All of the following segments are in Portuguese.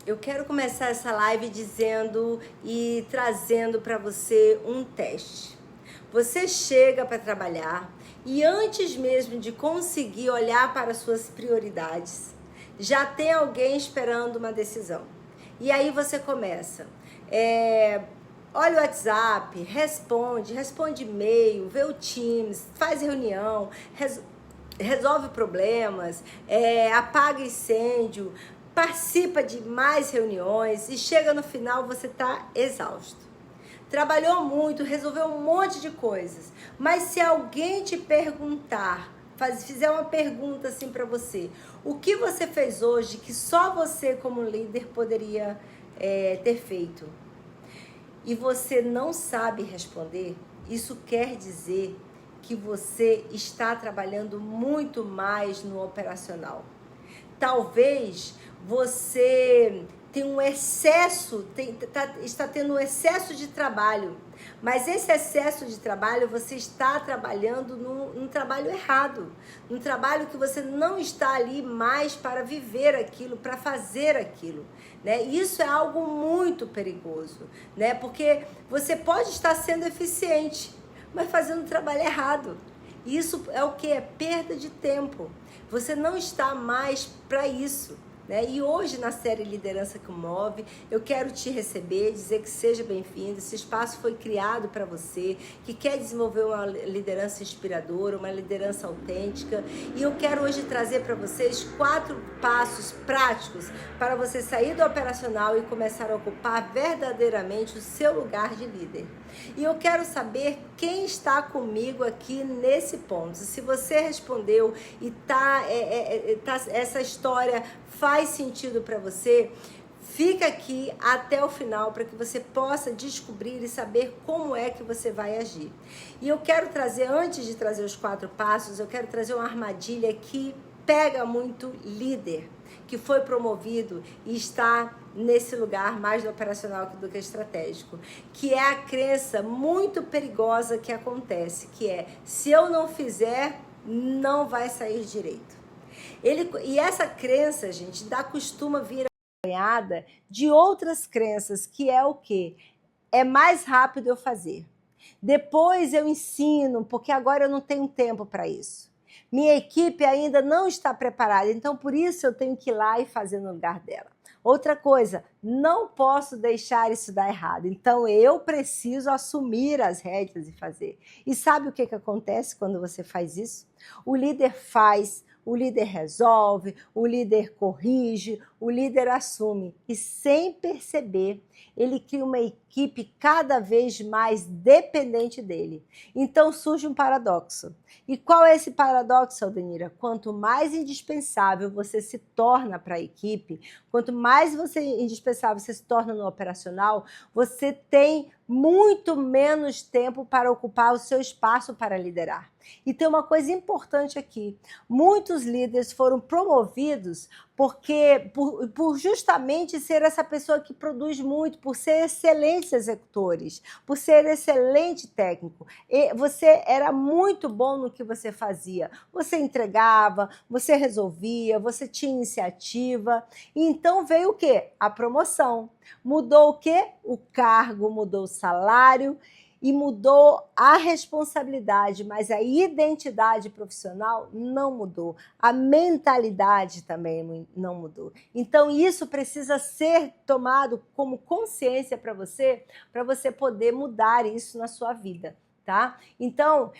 Eu quero começar essa live dizendo e trazendo para você um teste. Você chega para trabalhar e antes mesmo de conseguir olhar para suas prioridades, já tem alguém esperando uma decisão. E aí você começa, olha o WhatsApp, responde e-mail, vê o Teams, faz reunião, resolve problemas, apaga incêndio, participa de mais reuniões e chega no final você está exausto. Trabalhou muito, resolveu um monte de coisas, mas se alguém te perguntar, fizer uma pergunta assim para você, o que você fez hoje que só você como líder poderia ter feito? E você não sabe responder, isso quer dizer que você está trabalhando muito mais no operacional. Talvez você tenha um excesso, está tendo um excesso de trabalho, mas esse excesso de trabalho você está trabalhando num trabalho errado, num trabalho que você não está ali mais para viver aquilo, para fazer aquilo, né? Isso é algo muito perigoso, né? Porque você pode estar sendo eficiente, mas fazendo o trabalho errado. Isso é o que? É perda de tempo. Você não está mais para isso, né? E hoje na série Liderança que Move, eu quero te receber, dizer que seja bem-vindo. Esse espaço foi criado para você, que quer desenvolver uma liderança inspiradora, uma liderança autêntica. E eu quero hoje trazer para vocês 4 passos práticos para você sair do operacional e começar a ocupar verdadeiramente o seu lugar de líder. E eu quero saber quem está comigo aqui nesse ponto. Se você respondeu e essa história faz sentido para você, fica aqui até o final para que você possa descobrir e saber como é que você vai agir. E eu quero trazer, antes de trazer os 4 passos, eu quero trazer uma armadilha que pega muito líder, que foi promovido e está nesse lugar mais do operacional do que estratégico, que é a crença muito perigosa que acontece, que é, se eu não fizer, não vai sair direito. E essa crença, gente, costuma vir acompanhada de outras crenças, que é o quê? É mais rápido eu fazer. Depois eu ensino, porque agora eu não tenho tempo para isso. Minha equipe ainda não está preparada, então por isso eu tenho que ir lá e fazer no lugar dela. Outra coisa, não posso deixar isso dar errado, então eu preciso assumir as rédeas e fazer. E sabe o que acontece quando você faz isso? O líder faz, o líder resolve, o líder corrige, o líder assume. E sem perceber, ele cria uma equipe cada vez mais dependente dele. Então surge um paradoxo. E qual é esse paradoxo, Aldenira? Quanto mais indispensável você se torna para a equipe, quanto mais indispensável você se torna no operacional, você tem muito menos tempo para ocupar o seu espaço para liderar. E tem uma coisa importante aqui. Muitos líderes foram promovidos por justamente ser essa pessoa que produz muito, por ser excelentes executores, por ser excelente técnico. E você era muito bom no que você fazia. Você entregava, você resolvia, você tinha iniciativa. E então veio o quê? A promoção. Mudou o quê? O cargo, mudou o salário e mudou a responsabilidade, mas a identidade profissional não mudou. A mentalidade também não mudou. Então, isso precisa ser tomado como consciência para você poder mudar isso na sua vida. Tá? Então,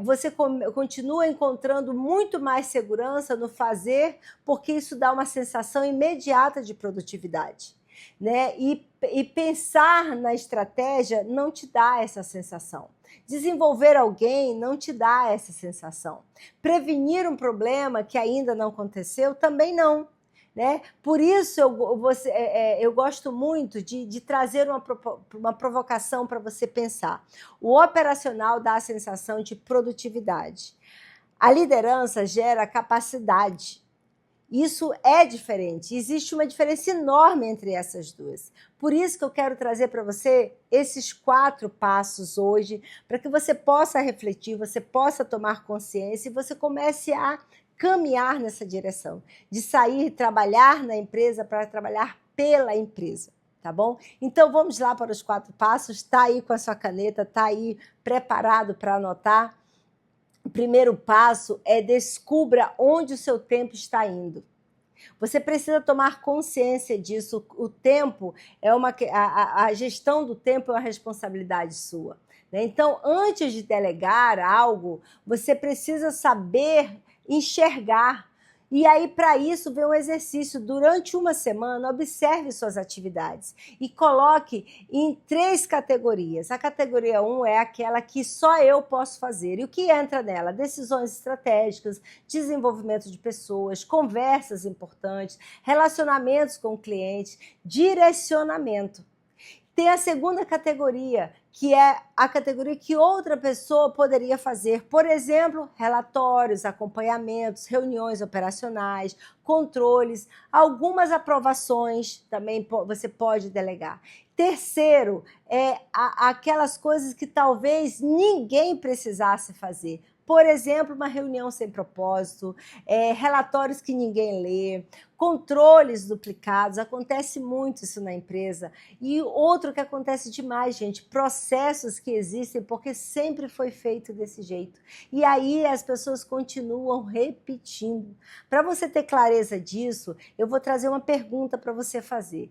você continua encontrando muito mais segurança no fazer, porque isso dá uma sensação imediata de produtividade. Né? E pensar na estratégia não te dá essa sensação. Desenvolver alguém não te dá essa sensação. Prevenir um problema que ainda não aconteceu também não. Né? Por isso eu gosto muito de trazer uma provocação para você pensar. O operacional dá a sensação de produtividade. A liderança gera capacidade. Isso é diferente, existe uma diferença enorme entre essas duas. Por isso que eu quero trazer para você esses 4 passos hoje, para que você possa refletir, você possa tomar consciência e você comece a caminhar nessa direção, de sair e trabalhar na empresa para trabalhar pela empresa, tá bom? Então vamos lá para os 4 passos, tá aí com a sua caneta, tá aí preparado para anotar? O primeiro passo é descubra onde o seu tempo está indo. Você precisa tomar consciência disso. O tempo é a gestão do tempo é uma responsabilidade sua, né? Então, antes de delegar algo, você precisa saber enxergar. E aí, para isso, vem um exercício. Durante uma semana, observe suas atividades e coloque em 3 categorias. A categoria 1 é aquela que só eu posso fazer. E o que entra nela? Decisões estratégicas, desenvolvimento de pessoas, conversas importantes, relacionamentos com o cliente, direcionamento. Tem a segunda categoria, que é a categoria que outra pessoa poderia fazer. Por exemplo, relatórios, acompanhamentos, reuniões operacionais, controles, algumas aprovações também você pode delegar. Terceiro, aquelas coisas que talvez ninguém precisasse fazer. Por exemplo, uma reunião sem propósito, relatórios que ninguém lê, controles duplicados, acontece muito isso na empresa. E outro que acontece demais, gente, processos que existem porque sempre foi feito desse jeito. E aí as pessoas continuam repetindo. Para você ter clareza disso, eu vou trazer uma pergunta para você fazer,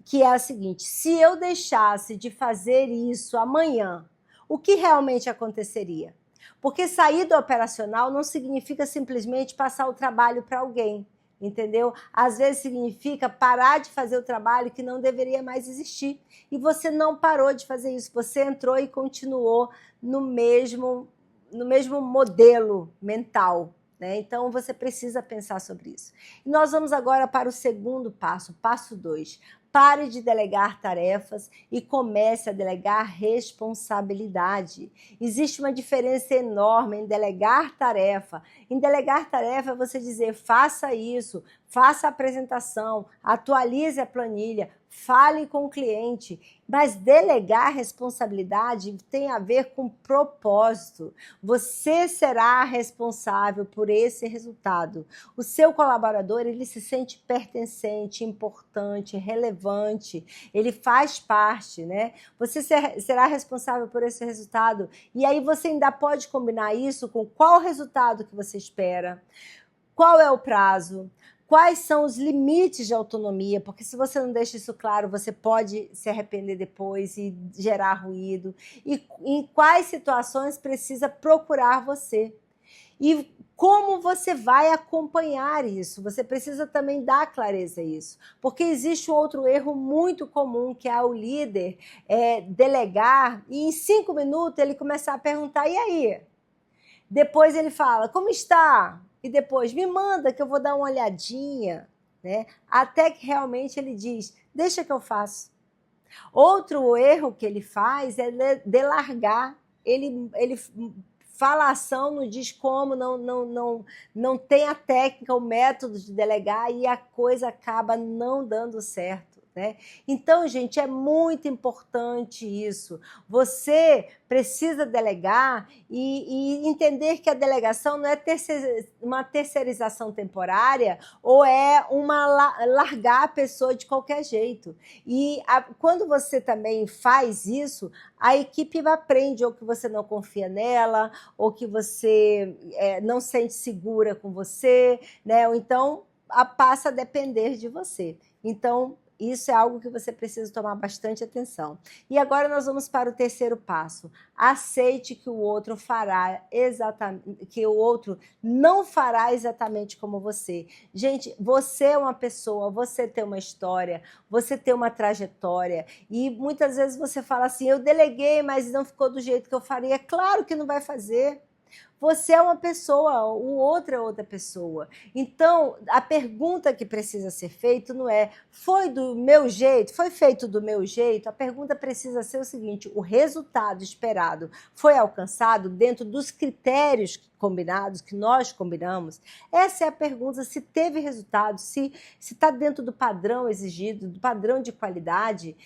que é a seguinte: se eu deixasse de fazer isso amanhã, o que realmente aconteceria? Porque sair do operacional não significa simplesmente passar o trabalho para alguém, entendeu? Às vezes significa parar de fazer o trabalho que não deveria mais existir. E você não parou de fazer isso, você entrou e continuou no mesmo modelo mental, né? Então você precisa pensar sobre isso. E nós vamos agora para o segundo passo, passo 2. Pare de delegar tarefas e comece a delegar responsabilidade. Existe uma diferença enorme em delegar tarefa. Em delegar tarefa é você dizer: faça isso, faça a apresentação, atualize a planilha, fale com o cliente. Mas delegar responsabilidade tem a ver com propósito. Você será responsável por esse resultado. O seu colaborador, ele se sente pertencente, importante, relevante, ele faz parte, né? Você será responsável por esse resultado. E aí você ainda pode combinar isso com qual resultado que você espera, qual é o prazo, quais são os limites de autonomia, porque se você não deixa isso claro, você pode se arrepender depois e gerar ruído. E em quais situações precisa procurar você. E como você vai acompanhar isso? Você precisa também dar clareza a isso. Porque existe um outro erro muito comum, que é o líder delegar e em 5 minutos ele começar a perguntar: e aí? Depois ele fala: como está? E depois: me manda que eu vou dar uma olhadinha, né? Até que realmente ele diz: deixa que eu faço. Outro erro que ele faz é delargar. Ele fala a ação, não diz como, não tem a técnica, o método de delegar e a coisa acaba não dando certo, né? Então, gente, é muito importante isso. Você precisa delegar e entender que a delegação não é uma terceirização temporária ou é largar a pessoa de qualquer jeito. E quando você também faz isso, a equipe aprende ou que você não confia nela, ou que você não sente segura com você, né? Ou então passa a depender de você. Então, isso é algo que você precisa tomar bastante atenção. E agora nós vamos para o terceiro passo. Aceite que o outro não fará exatamente como você. Gente, você é uma pessoa, você tem uma história, você tem uma trajetória e muitas vezes você fala assim: eu deleguei, mas não ficou do jeito que eu faria. Claro que não vai fazer. Você é uma pessoa, o outro é outra pessoa. Então, a pergunta que precisa ser feita não é: foi do meu jeito? Foi feito do meu jeito? A pergunta precisa ser o seguinte: o resultado esperado foi alcançado dentro dos critérios combinados, que nós combinamos? Essa é a pergunta: se teve resultado, se está dentro do padrão exigido, do padrão de qualidade.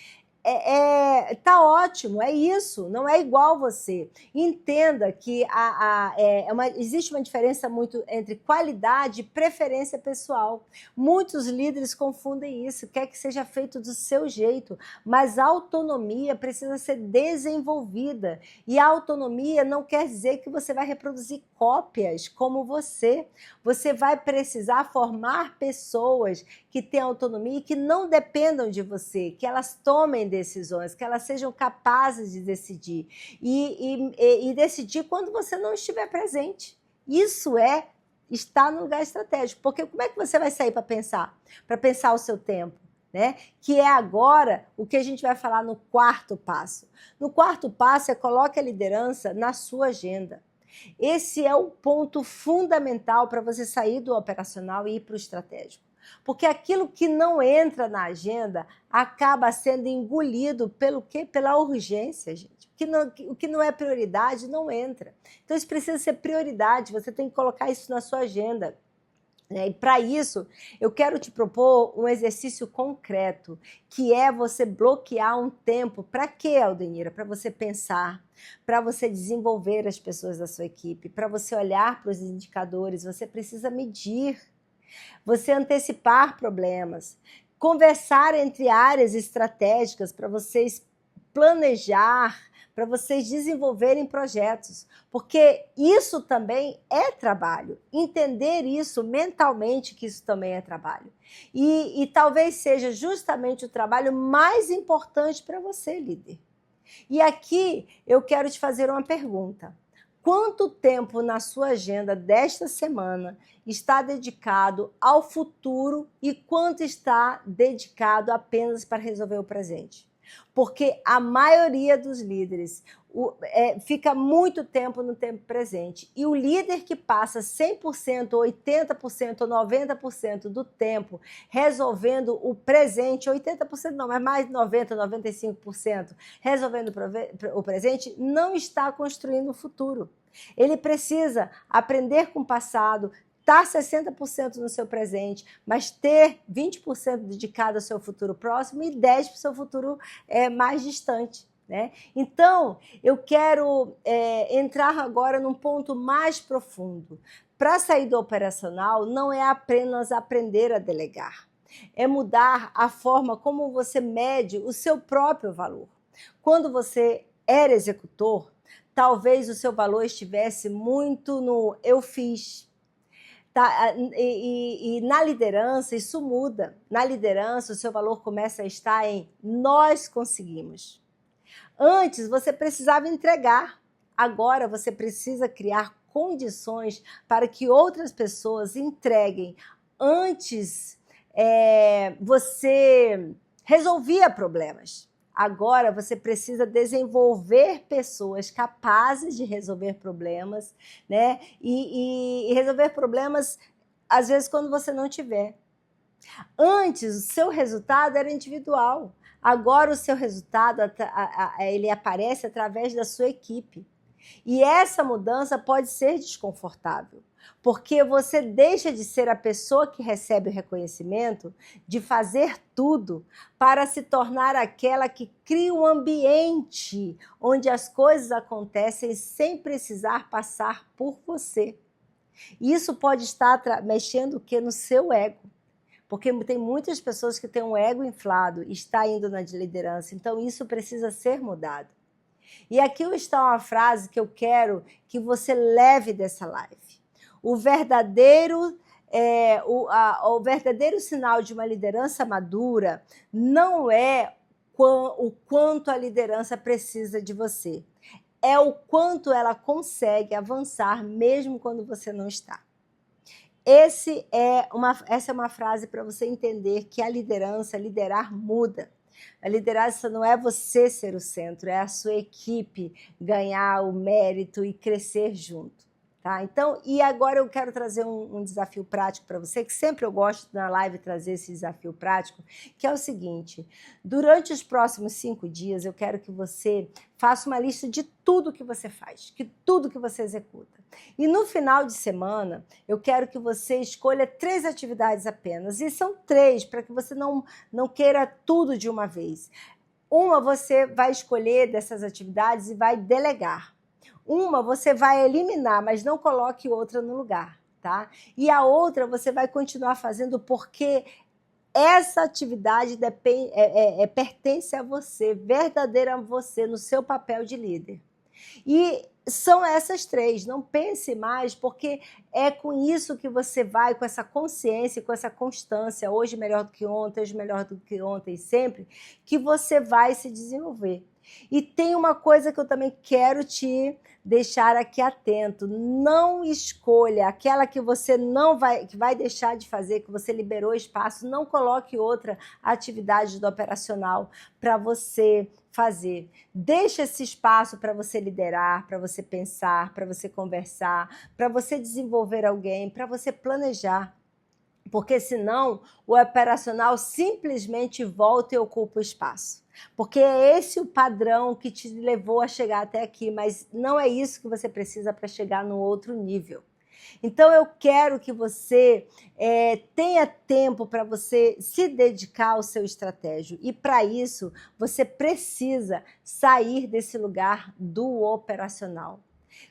tá ótimo, é isso, não é igual você. Entenda que existe uma diferença muito entre qualidade e preferência pessoal. Muitos líderes confundem isso, quer que seja feito do seu jeito, mas a autonomia precisa ser desenvolvida. E a autonomia não quer dizer que você vai reproduzir cópias como você. Você vai precisar formar pessoas que têm autonomia e que não dependam de você, que elas tomem decisões, que elas sejam capazes de decidir e decidir quando você não estiver presente. Isso é estar no lugar estratégico, porque como é que você vai sair para pensar o seu tempo, né? Que é agora o que a gente vai falar no quarto passo. No quarto passo coloque a liderança na sua agenda. Esse é o ponto fundamental para você sair do operacional e ir para o estratégico. Porque aquilo que não entra na agenda acaba sendo engolido pelo quê? Pela urgência, gente. O que não é prioridade não entra. Então isso precisa ser prioridade, você tem que colocar isso na sua agenda. E para isso, eu quero te propor um exercício concreto, que é você bloquear um tempo. Para quê, Aldenira? Para você pensar, para você desenvolver as pessoas da sua equipe, para você olhar para os indicadores, você precisa medir, você antecipar problemas, conversar entre áreas estratégicas para vocês planejar, para vocês desenvolverem projetos, porque isso também é trabalho. Entender isso mentalmente, que isso também é trabalho. E talvez seja justamente o trabalho mais importante para você, líder. E aqui eu quero te fazer uma pergunta. Quanto tempo na sua agenda desta semana está dedicado ao futuro e quanto está dedicado apenas para resolver o presente? Porque a maioria dos líderes fica muito tempo no tempo presente. E o líder que passa 100%, 80% ou 90% do tempo resolvendo o presente, 80% não, mas mais 90%, 95% resolvendo o presente, não está construindo o futuro. Ele precisa aprender com o passado, estar 60% no seu presente, mas ter 20% dedicado ao seu futuro próximo e 10% para o seu futuro mais distante, né? Então, eu quero entrar agora num ponto mais profundo. Para sair do operacional, não é apenas aprender a delegar, é mudar a forma como você mede o seu próprio valor. Quando você era executor, talvez o seu valor estivesse muito no eu fiz. Tá? E na liderança isso muda. Na liderança o seu valor começa a estar em nós conseguimos. Antes você precisava entregar, agora você precisa criar condições para que outras pessoas entreguem. Antes você resolvia problemas. Agora você precisa desenvolver pessoas capazes de resolver problemas, né? E resolver problemas, às vezes, quando você não tiver. Antes, o seu resultado era individual. Agora, o seu resultado ele aparece através da sua equipe. E essa mudança pode ser desconfortável, porque você deixa de ser a pessoa que recebe o reconhecimento, de fazer tudo, para se tornar aquela que cria um ambiente onde as coisas acontecem sem precisar passar por você. Isso pode estar mexendo o quê? No seu ego. Porque tem muitas pessoas que têm um ego inflado e está indo na liderança, então isso precisa ser mudado. E aqui está uma frase que eu quero que você leve dessa live. O verdadeiro sinal de uma liderança madura não é o quanto a liderança precisa de você. É o quanto ela consegue avançar mesmo quando você não está. Essa é uma frase para você entender que a liderar muda. A liderança não é você ser o centro, é a sua equipe ganhar o mérito e crescer junto. Tá? Então, e agora eu quero trazer um desafio prático para você, que sempre eu gosto na live trazer esse desafio prático, que é o seguinte: durante os próximos 5 dias eu quero que você faça uma lista de tudo que você faz, tudo que você executa. E no final de semana eu quero que você escolha 3 atividades apenas, e são 3 para que você não queira tudo de uma vez. Uma você vai escolher dessas atividades e vai delegar. Uma você vai eliminar, mas não coloque outra no lugar, tá? E a outra você vai continuar fazendo porque essa atividade pertence a você, verdadeira a você, no seu papel de líder. E são essas três, não pense mais, porque é com isso que você vai, com essa consciência, com essa constância, hoje melhor do que ontem, hoje melhor do que ontem, sempre, que você vai se desenvolver. E tem uma coisa que eu também quero te deixar aqui atento, não escolha aquela que você não vai, que vai deixar de fazer, que você liberou espaço, não coloque outra atividade do operacional para você fazer. Deixa esse espaço para você liderar, para você pensar, para você conversar, para você desenvolver alguém, para você planejar. Porque senão o operacional simplesmente volta e ocupa o espaço. Porque é esse o padrão que te levou a chegar até aqui, mas não é isso que você precisa para chegar no outro nível. Então eu quero que você tenha tempo para você se dedicar ao seu estratégia. E para isso você precisa sair desse lugar do operacional.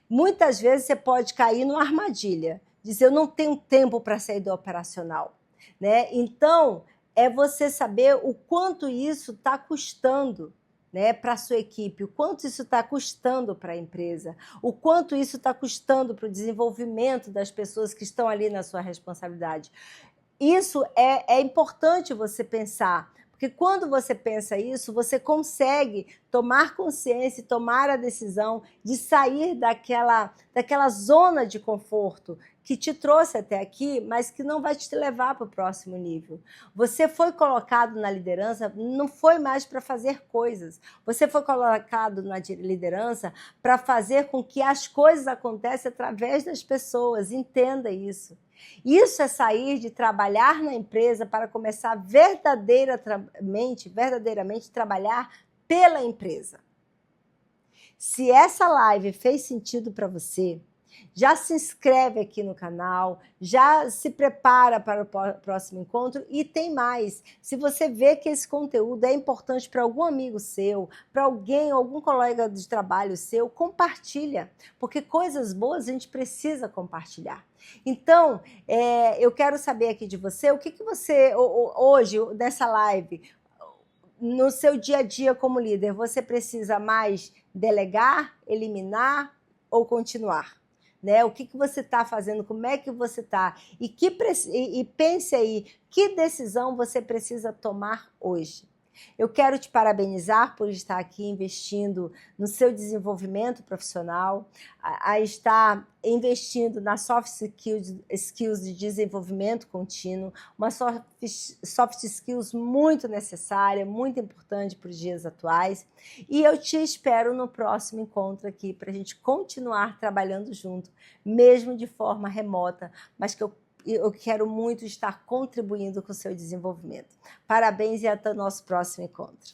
Muitas vezes você pode cair numa armadilha, dizer eu não tenho tempo para sair do operacional, né? Então é você saber o quanto isso está custando, né, para a sua equipe, o quanto isso está custando para a empresa, o quanto isso está custando para o desenvolvimento das pessoas que estão ali na sua responsabilidade. Isso é importante você pensar, porque quando você pensa isso, você consegue tomar consciência e tomar a decisão de sair daquela zona de conforto que te trouxe até aqui, mas que não vai te levar para o próximo nível. Você foi colocado na liderança, não foi mais para fazer coisas. Você foi colocado na liderança para fazer com que as coisas aconteçam através das pessoas. Entenda isso. Isso é sair de trabalhar na empresa para começar verdadeiramente trabalhar pela empresa. Se essa live fez sentido para você, já se inscreve aqui no canal, já se prepara para o próximo encontro e tem mais. Se você vê que esse conteúdo é importante para algum amigo seu, para alguém, algum colega de trabalho seu, compartilha, porque coisas boas a gente precisa compartilhar. Então, eu quero saber aqui de você, o que você, hoje, nessa live, no seu dia a dia como líder, você precisa mais delegar, eliminar ou continuar? Né? O que você está fazendo, como é que você está? E pense aí, que decisão você precisa tomar hoje? Eu quero te parabenizar por estar aqui investindo no seu desenvolvimento profissional, a estar investindo nas soft skills de desenvolvimento contínuo, uma soft skills muito necessária, muito importante para os dias atuais. E eu te espero no próximo encontro aqui para a gente continuar trabalhando junto, mesmo de forma remota, mas que eu quero muito estar contribuindo com o seu desenvolvimento. Parabéns e até o nosso próximo encontro.